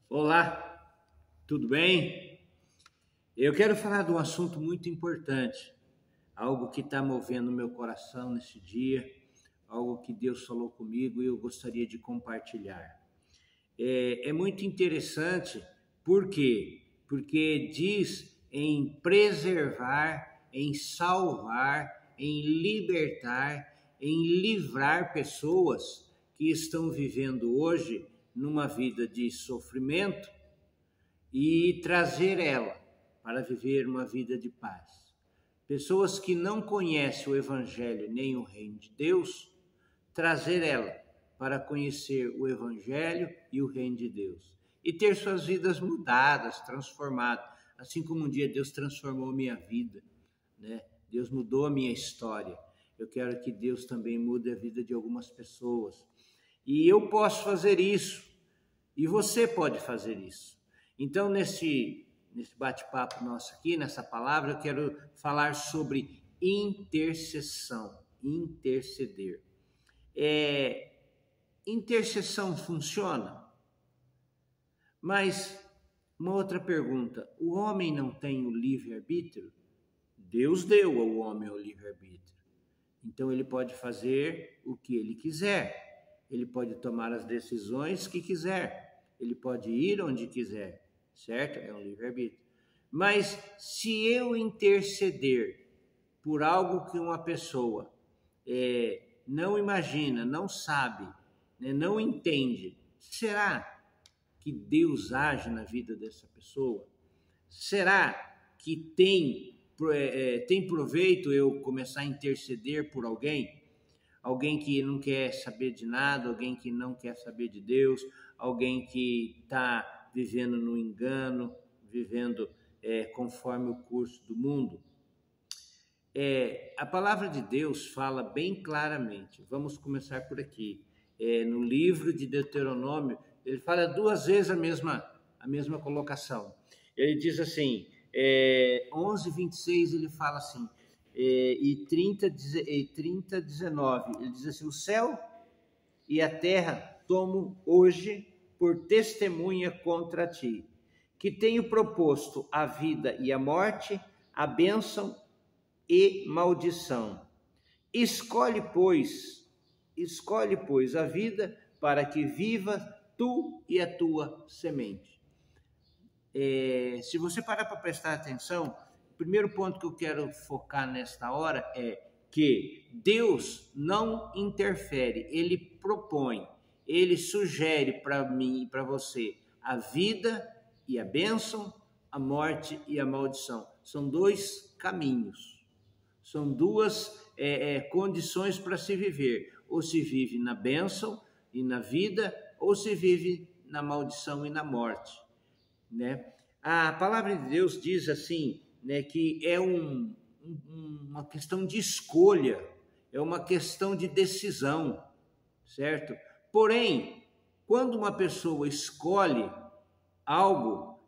Olá, tudo bem? Eu quero falar de um assunto muito importante, algo que está movendo meu coração nesse dia, algo que Deus falou comigo e eu gostaria de compartilhar. É muito interessante, por quê? Porque diz em preservar, em salvar, em libertar, em livrar pessoas que estão vivendo hoje numa vida de sofrimento e trazer ela para viver uma vida de paz. Pessoas que não conhecem o Evangelho nem o Reino de Deus, trazer ela para conhecer o Evangelho e o Reino de Deus e ter suas vidas mudadas, transformadas, assim como um dia Deus transformou minha vida, né? Deus mudou a minha história. Eu quero que Deus também mude a vida de algumas pessoas. E eu posso fazer isso. E você pode fazer isso. Então, nesse bate-papo nosso aqui, nessa palavra, eu quero falar sobre intercessão, interceder. Intercessão funciona? Mas, uma outra pergunta, o homem não tem o livre-arbítrio? Deus deu ao homem o livre-arbítrio. Então, ele pode fazer o que ele quiser. Ele pode tomar as decisões que quiser. Ele pode ir onde quiser, certo? É um livre-arbítrio. Mas se eu interceder por algo que uma pessoa não imagina, não sabe, né, não entende, será que Deus age na vida dessa pessoa? Será que tem proveito eu começar a interceder por alguém? Alguém que não quer saber de nada, alguém que não quer saber de Deus, alguém que está vivendo no engano, vivendo conforme o curso do mundo. A palavra de Deus fala bem claramente. Vamos começar por aqui. No livro de Deuteronômio, ele fala duas vezes a mesma colocação. Ele diz assim, 11:26, ele fala assim, e 30, 19, ele diz assim: o céu e a terra tomo hoje por testemunha contra ti, que tenho proposto a vida e a morte, a bênção e maldição. Escolhe, pois, a vida para que viva tu e a tua semente. Se você parar para prestar atenção, o primeiro ponto que eu quero focar nesta hora é que Deus não interfere, Ele propõe, Ele sugere para mim e para você a vida e a bênção, a morte e a maldição. São dois caminhos, são duas condições para se viver. Ou se vive na bênção e na vida, ou se vive na maldição e na morte, né? A palavra de Deus diz assim, né, que é uma questão de escolha, é uma questão de decisão, certo? Porém, quando uma pessoa escolhe algo,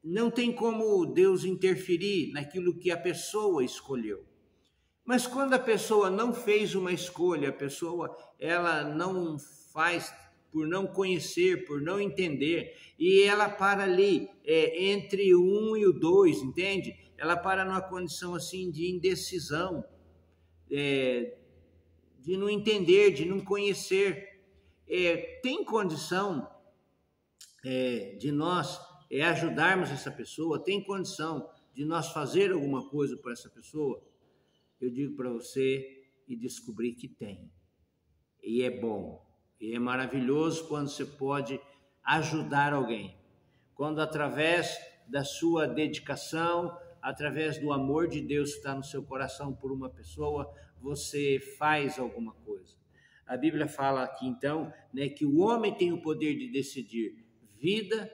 não tem como Deus interferir naquilo que a pessoa escolheu. Mas quando a pessoa não fez uma escolha, a pessoa ela não faz por não conhecer, por não entender, e ela para ali entre o 1 e o 2, entende? Ela para numa condição assim de indecisão, de não entender, de não conhecer. Tem condição de nós ajudarmos essa pessoa? Tem condição de nós fazer alguma coisa para essa pessoa? Eu digo para você e descobri que tem. E é bom. E é maravilhoso quando você pode ajudar alguém. Quando através da sua dedicação, através do amor de Deus que está no seu coração por uma pessoa, você faz alguma coisa. A Bíblia fala aqui então, né, que o homem tem o poder de decidir vida,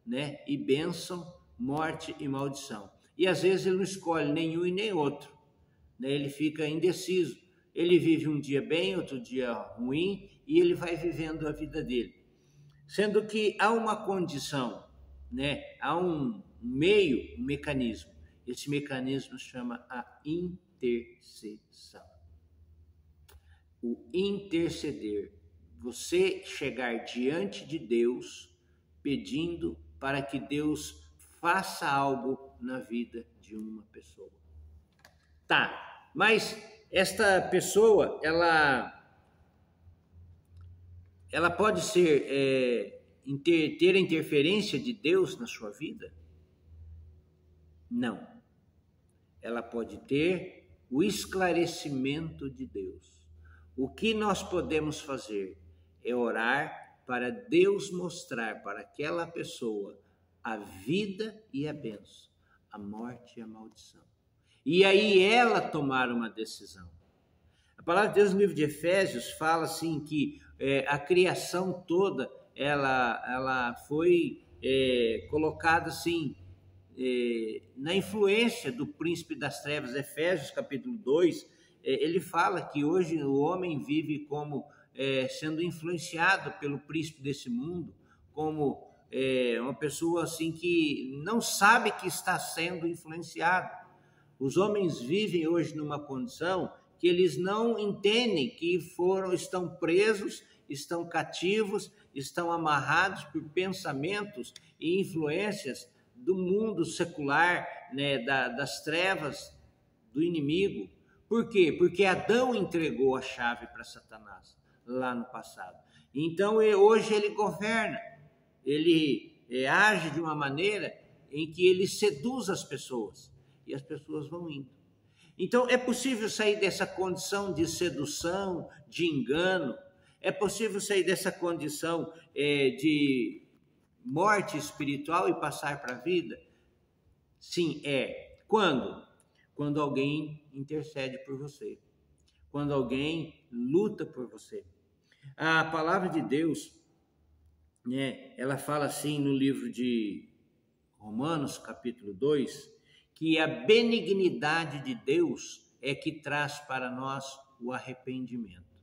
né, e bênção, morte e maldição. E às vezes ele não escolhe nenhum e nem outro, né? Ele fica indeciso. Ele vive um dia bem, outro dia ruim, e ele vai vivendo a vida dele. Sendo que há uma condição, né? Há um meio, um mecanismo. Esse mecanismo se chama a intercessão. O interceder. Você chegar diante de Deus pedindo para que Deus faça algo na vida de uma pessoa. Tá, mas esta pessoa, ela pode ter a interferência de Deus na sua vida? Não. Ela pode ter o esclarecimento de Deus. O que nós podemos fazer é orar para Deus mostrar para aquela pessoa a vida e a bênção, a morte e a maldição. E aí ela tomar uma decisão. A palavra de Deus no livro de Efésios fala assim que a criação toda ela foi colocada assim na influência do príncipe das trevas. Efésios capítulo 2, ele fala que hoje o homem vive como sendo influenciado pelo príncipe desse mundo, como uma pessoa assim que não sabe que está sendo influenciado. Os homens vivem hoje numa condição que eles não entendem que estão presos, estão cativos, estão amarrados por pensamentos e influências do mundo secular, né, das trevas, do inimigo. Por quê? Porque Adão entregou a chave para Satanás lá no passado. Então, hoje ele governa, ele age de uma maneira em que ele seduz as pessoas, e as pessoas vão indo. Então, é possível sair dessa condição de sedução, de engano, é possível sair dessa condição de morte espiritual e passar para a vida? Sim, é. Quando? Quando alguém intercede por você, quando alguém luta por você. A palavra de Deus, né, ela fala assim no livro de Romanos, capítulo 2, que a benignidade de Deus é que traz para nós o arrependimento.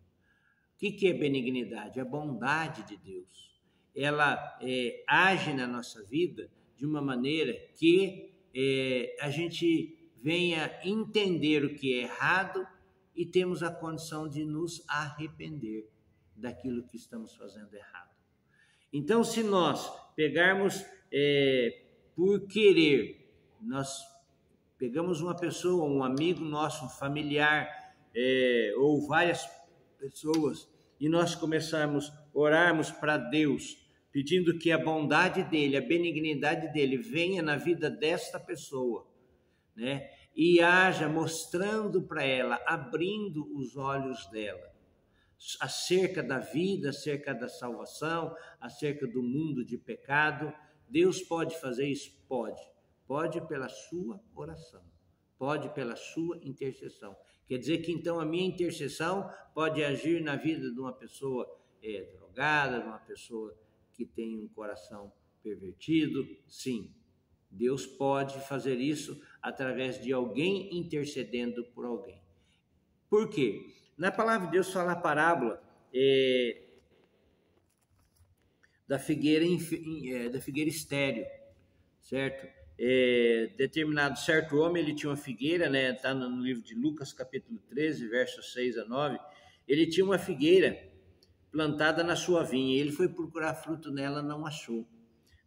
O que é benignidade? A bondade de Deus. Ela age na nossa vida de uma maneira que a gente venha entender o que é errado e temos a condição de nos arrepender daquilo que estamos fazendo errado. Então, se nós pegarmos por querer, nós pegamos uma pessoa, um amigo nosso, um familiar, ou várias pessoas, e nós começarmos a orarmos para Deus, pedindo que a bondade dele, a benignidade dele venha na vida desta pessoa, né? E haja mostrando para ela, abrindo os olhos dela, acerca da vida, acerca da salvação, acerca do mundo de pecado. Deus pode fazer isso? Pode. Pode pela sua oração, pode pela sua intercessão. Quer dizer que então a minha intercessão pode agir na vida de uma pessoa drogada, de uma pessoa que tem um coração pervertido? Sim, Deus pode fazer isso através de alguém intercedendo por alguém. Por quê? Na palavra de Deus fala a parábola da figueira estéril, certo? Determinado certo homem, ele tinha uma figueira, né? Está no livro de Lucas, capítulo 13, versos 6 a 9. Ele tinha uma figueira plantada na sua vinha, e ele foi procurar fruto nela, não achou,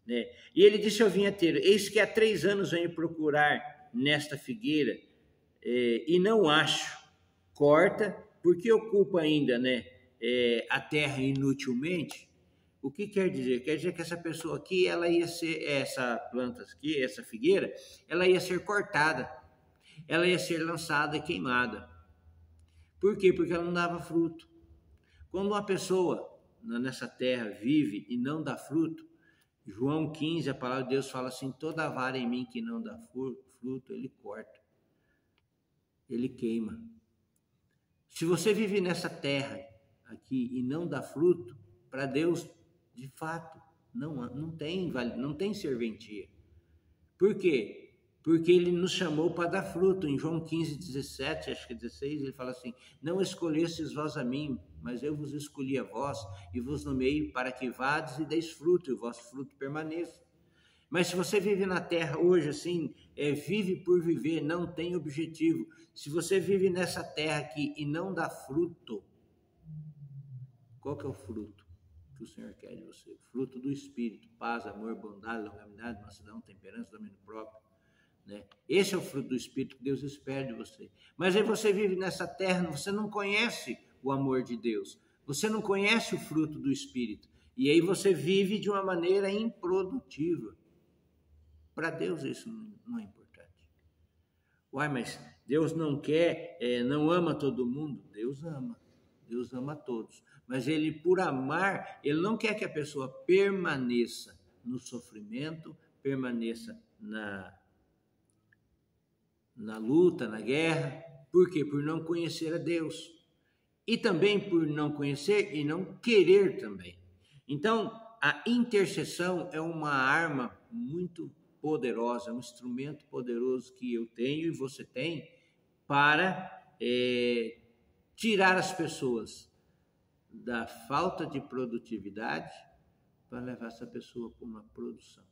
né? E ele disse ao vinhateiro: eis que há 3 anos venho procurar nesta figueira e não acho. Corta, porque ocupa ainda, né, a terra inutilmente. O que quer dizer? Quer dizer que essa pessoa aqui, ela ia ser, essa planta aqui, essa figueira, ela ia ser cortada, ela ia ser lançada e queimada. Por quê? Porque ela não dava fruto. Quando uma pessoa nessa terra vive e não dá fruto, João 15, a palavra de Deus fala assim: toda vara em mim que não dá fruto, ele corta, ele queima. Se você vive nessa terra aqui e não dá fruto, para Deus, de fato, não tem serventia. Por quê? Porque ele nos chamou para dar fruto. Em João 15, 17, acho que 16, ele fala assim: não escolhestes vós a mim, mas eu vos escolhi a vós e vos nomeei para que vades e deis fruto, e o vosso fruto permaneça. Mas se você vive na terra hoje assim, vive por viver, não tem objetivo. Se você vive nessa terra aqui e não dá fruto, qual que é o fruto? que o Senhor quer de você. Fruto do Espírito, paz, amor, bondade, longanimidade, mansidão, temperança, domínio próprio. Né? Esse é o fruto do Espírito que Deus espera de você. Mas aí você vive nessa terra, você não conhece o amor de Deus, você não conhece o fruto do Espírito, e aí você vive de uma maneira improdutiva. Para Deus isso não é importante. Uai, mas Deus não quer, não ama todo mundo? Deus ama a todos. Mas Ele, por amar, Ele não quer que a pessoa permaneça no sofrimento, permaneça na luta, na guerra. Por quê? Por não conhecer a Deus. E também por não conhecer e não querer também. Então, a intercessão é uma arma muito poderosa, um instrumento poderoso que eu tenho e você tem para tirar as pessoas da falta de produtividade para levar essa pessoa para uma produção.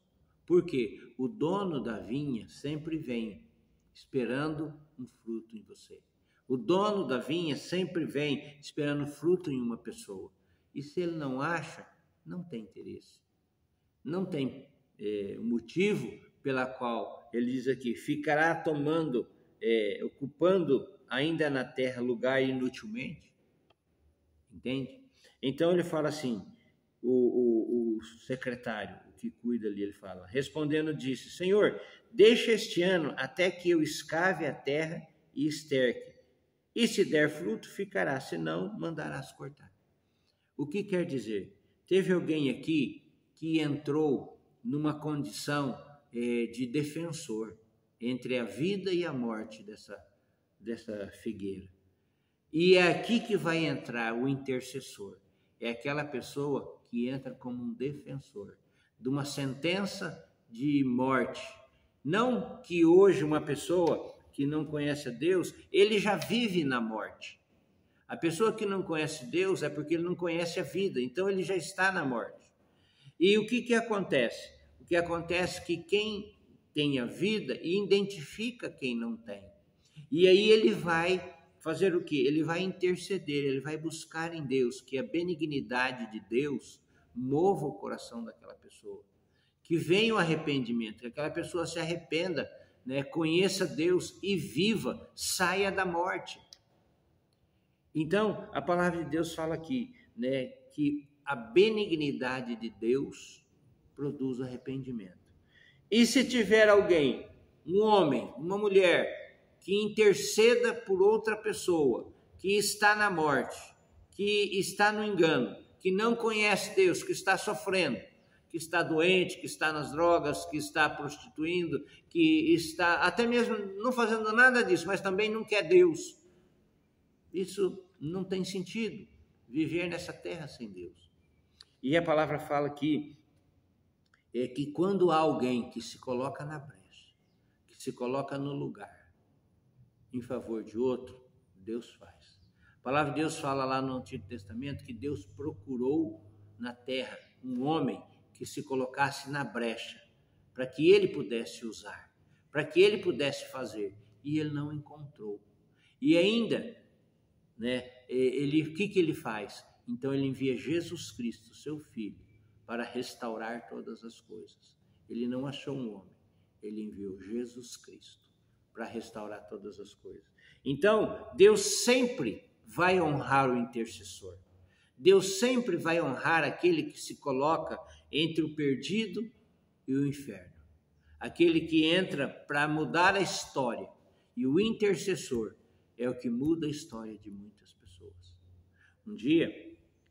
Porque o dono da vinha sempre vem esperando um fruto em você. O dono da vinha sempre vem esperando fruto em uma pessoa. E se ele não acha, não tem interesse. Não tem motivo pela qual ele diz aqui, ficará tomando, ocupando ainda na terra lugar inutilmente. Entende? Então ele fala assim, o secretário que cuida ali, ele fala, respondendo disse, Senhor, deixa este ano até que eu escave a terra e esterque. E se der fruto, ficará, senão mandarás cortar. O que quer dizer? Teve alguém aqui que entrou numa condição de defensor entre a vida e a morte dessa figueira. E é aqui que vai entrar o intercessor. É aquela pessoa que entra como um defensor de uma sentença de morte. Não que hoje uma pessoa que não conhece a Deus, ele já vive na morte. A pessoa que não conhece Deus é porque ele não conhece a vida, então ele já está na morte. E o que acontece? O que acontece é que quem tem a vida identifica quem não tem. E aí ele vai fazer o quê? Ele vai interceder, ele vai buscar em Deus, que a benignidade de Deus mova o coração daquela pessoa. Que venha o arrependimento, que aquela pessoa se arrependa, né? Conheça Deus e viva, saia da morte. Então, a palavra de Deus fala aqui, né, que a benignidade de Deus produz arrependimento. E se tiver alguém, um homem, uma mulher, que interceda por outra pessoa, que está na morte, que está no engano, que não conhece Deus, que está sofrendo, que está doente, que está nas drogas, que está prostituindo, que está até mesmo não fazendo nada disso, mas também não quer Deus. Isso não tem sentido, viver nessa terra sem Deus. E a palavra fala aqui, que quando há alguém que se coloca na brecha, que se coloca no lugar, em favor de outro, Deus faz. A palavra de Deus fala lá no Antigo Testamento que Deus procurou na terra um homem que se colocasse na brecha, para que ele pudesse usar, para que ele pudesse fazer, e ele não encontrou. E ainda, né, o que ele faz? Então ele envia Jesus Cristo, seu Filho, para restaurar todas as coisas. Ele não achou um homem, ele enviou Jesus Cristo para restaurar todas as coisas. Então, Deus sempre vai honrar o intercessor. Deus sempre vai honrar aquele que se coloca entre o perdido e o inferno. Aquele que entra para mudar a história. E o intercessor é o que muda a história de muitas pessoas. Um dia,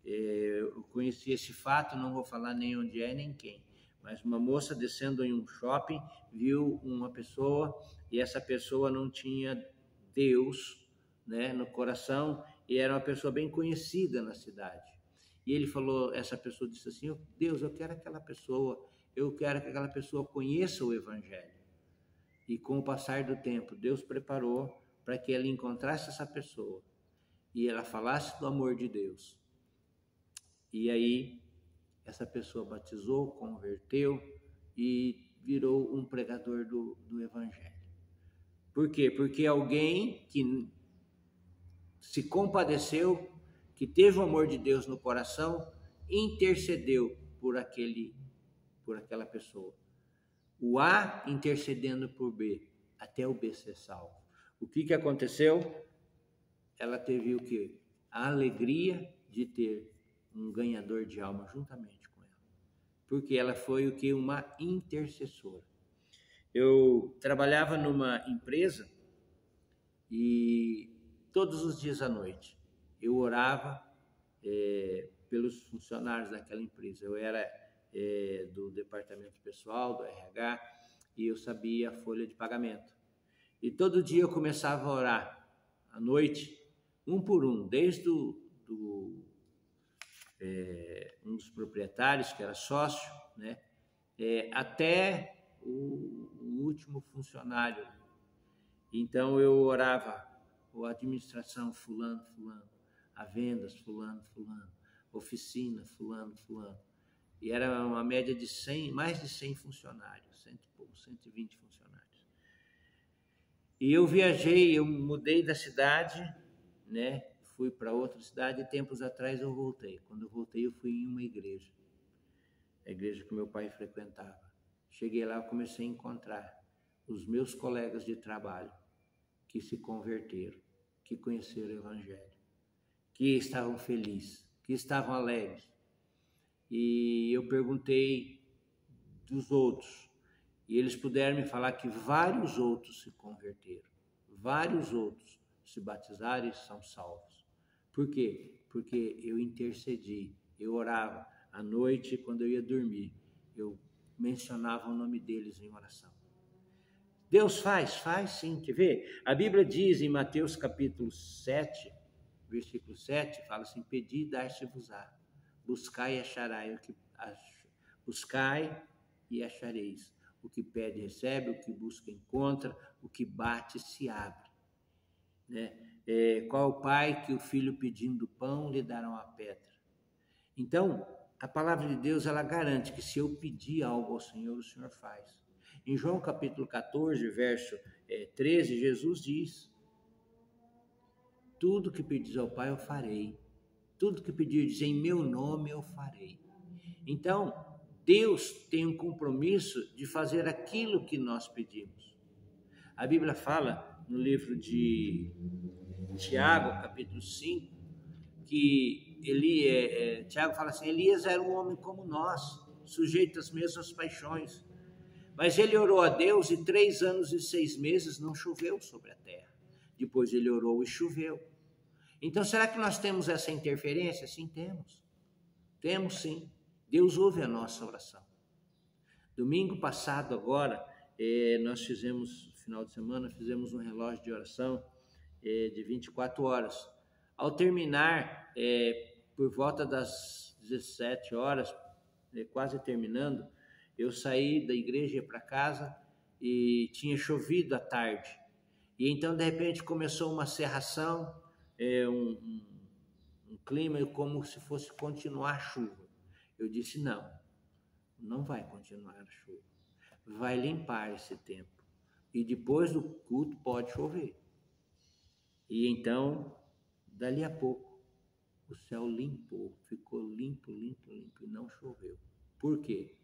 eu conheci esse fato, não vou falar nem onde é, nem quem, mas uma moça descendo em um shopping, viu uma pessoa, e essa pessoa não tinha Deus, né, no coração, e era uma pessoa bem conhecida na cidade. E ele falou, essa pessoa disse assim, Deus, eu quero que aquela pessoa conheça o Evangelho. E com o passar do tempo, Deus preparou para que ela encontrasse essa pessoa e ela falasse do amor de Deus. E aí, essa pessoa batizou, converteu e virou um pregador do Evangelho. Por quê? Porque alguém que se compadeceu, que teve o amor de Deus no coração, intercedeu por aquela pessoa. O A intercedendo por B, até o B ser salvo. O que aconteceu? Ela teve o quê? A alegria de ter um ganhador de alma juntamente com ela. Porque ela foi o quê? Uma intercessora. Eu trabalhava numa empresa e todos os dias à noite eu orava pelos funcionários daquela empresa. Eu era do departamento pessoal, do RH, e eu sabia a folha de pagamento. E todo dia eu começava a orar à noite, um por um, desde um dos proprietários, que era sócio, né, até o último funcionário. Então eu orava, a administração fulano, a vendas fulano, oficina fulano. E era uma média de 100, mais de 100 funcionários, 120 funcionários. E eu viajei, eu mudei da cidade, né? Fui para outra cidade e tempos atrás eu voltei. Quando eu voltei, eu fui em uma igreja, a igreja que meu pai frequentava. Cheguei lá, eu comecei a encontrar os meus colegas de trabalho que se converteram, que conheceram o Evangelho, que estavam felizes, que estavam alegres. E eu perguntei dos outros, e eles puderam me falar que vários outros se converteram, vários outros se batizaram e são salvos. Por quê? Porque eu intercedi, eu orava à noite, quando eu ia dormir, eu mencionava o nome deles em oração. Deus faz sim, quer ver? A Bíblia diz em Mateus capítulo 7, versículo 7, fala assim: pedi e dar-se-vos-á, buscai e achareis, buscai e achareis. O que pede, recebe, o que busca, encontra, o que bate, se abre. Né? Qual o pai que o filho pedindo pão lhe dará uma pedra? Então, a palavra de Deus, ela garante que se eu pedir algo ao Senhor, o Senhor faz. Em João capítulo 14, verso 13, Jesus diz: tudo que pedis ao Pai eu farei. Tudo que pedirdes em meu nome eu farei. Então, Deus tem um compromisso de fazer aquilo que nós pedimos. A Bíblia fala no livro de Tiago, capítulo 5, que Tiago fala assim: Elias era um homem como nós, sujeito às mesmas paixões. Mas ele orou a Deus e 3 anos e 6 meses não choveu sobre a terra. Depois ele orou e choveu. Então, será que nós temos essa interferência? Sim, temos. Temos sim. Deus ouve a nossa oração. Domingo passado agora, nós fizemos, no final de semana, fizemos um relógio de oração de 24 horas. Ao terminar, por volta das 17 horas, quase terminando, eu saí da igreja para casa e tinha chovido à tarde. E então, de repente, começou uma cerração, um clima como se fosse continuar a chuva. Eu disse: não vai continuar a chuva. Vai limpar esse tempo. E depois do culto pode chover. E então, dali a pouco, o céu limpou, ficou limpo e não choveu. Por quê?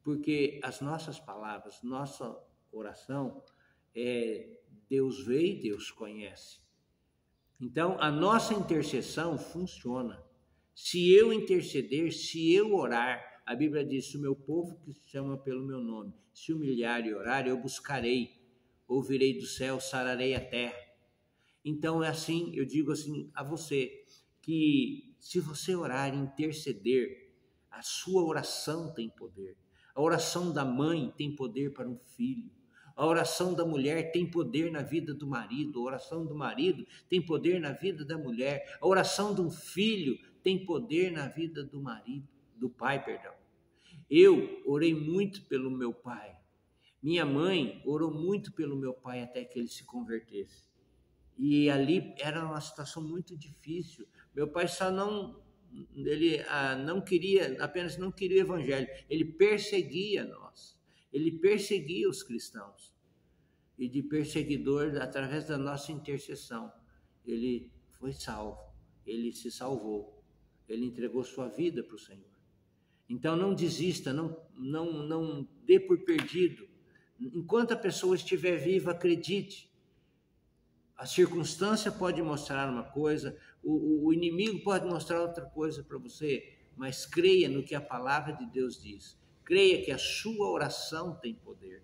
Porque as nossas palavras, nossa oração, Deus vê e Deus conhece. Então, a nossa intercessão funciona. Se eu interceder, se eu orar, a Bíblia diz: se o meu povo que se chama pelo meu nome se humilhar e orar, eu buscarei, ouvirei do céu, sararei a terra. Então, é assim, eu digo assim a você, que se você orar e interceder, a sua oração tem poder. A oração da mãe tem poder para um filho. A oração da mulher tem poder na vida do marido. A oração do marido tem poder na vida da mulher. A oração de um filho tem poder na vida do marido, do pai, perdão. Eu orei muito pelo meu pai. Minha mãe orou muito pelo meu pai até que ele se convertesse. E ali era uma situação muito difícil. Meu pai apenas não queria o evangelho. Ele perseguia nós. Ele perseguia os cristãos. E de perseguidor, através da nossa intercessão, ele foi salvo. Ele se salvou. Ele entregou sua vida para o Senhor. Então não desista, não dê por perdido. Enquanto a pessoa estiver viva, acredite. A circunstância pode mostrar uma coisa, o inimigo pode mostrar outra coisa para você, mas creia no que a palavra de Deus diz. Creia que a sua oração tem poder.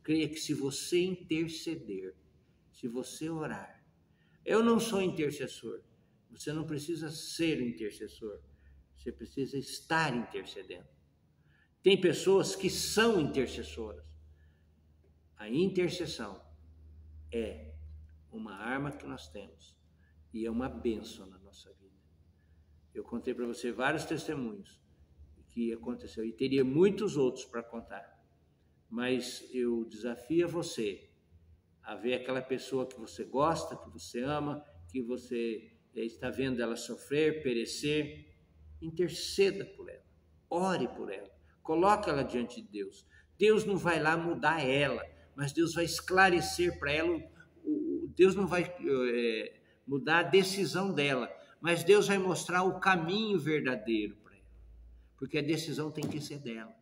Creia que se você interceder, se você orar. Eu não sou intercessor. Você não precisa ser intercessor. Você precisa estar intercedendo. Tem pessoas que são intercessoras. A intercessão é uma arma que nós temos e é uma bênção na nossa vida. Eu contei para você vários testemunhos que aconteceu e teria muitos outros para contar. Mas eu desafio você a ver aquela pessoa que você gosta, que você ama, que você está vendo ela sofrer, perecer. Interceda por ela, ore por ela, coloque ela diante de Deus. Deus não vai lá mudar ela, mas Deus vai esclarecer para ela, Deus não vai mudar a decisão dela, mas Deus vai mostrar o caminho verdadeiro para ela, porque a decisão tem que ser dela.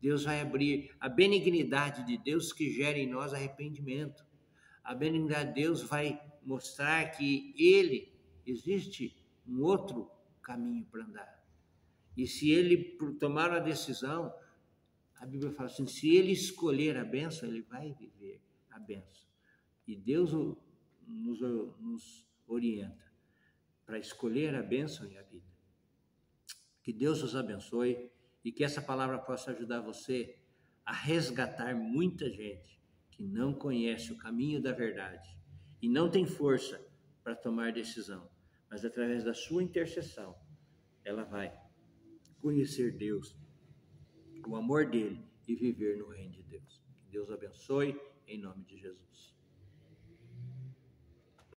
Deus vai abrir a benignidade de Deus que gera em nós arrependimento. A benignidade de Deus vai mostrar que existe um outro caminho para andar. E se ele tomar a decisão, a Bíblia fala assim, se ele escolher a bênção, ele vai viver a bênção. E Deus nos orienta para escolher a bênção e a vida. Que Deus os abençoe e que essa palavra possa ajudar você a resgatar muita gente que não conhece o caminho da verdade e não tem força para tomar decisão, mas através da sua intercessão, ela vai conhecer Deus, o amor dele e viver no reino de Deus. Que Deus abençoe em nome de Jesus.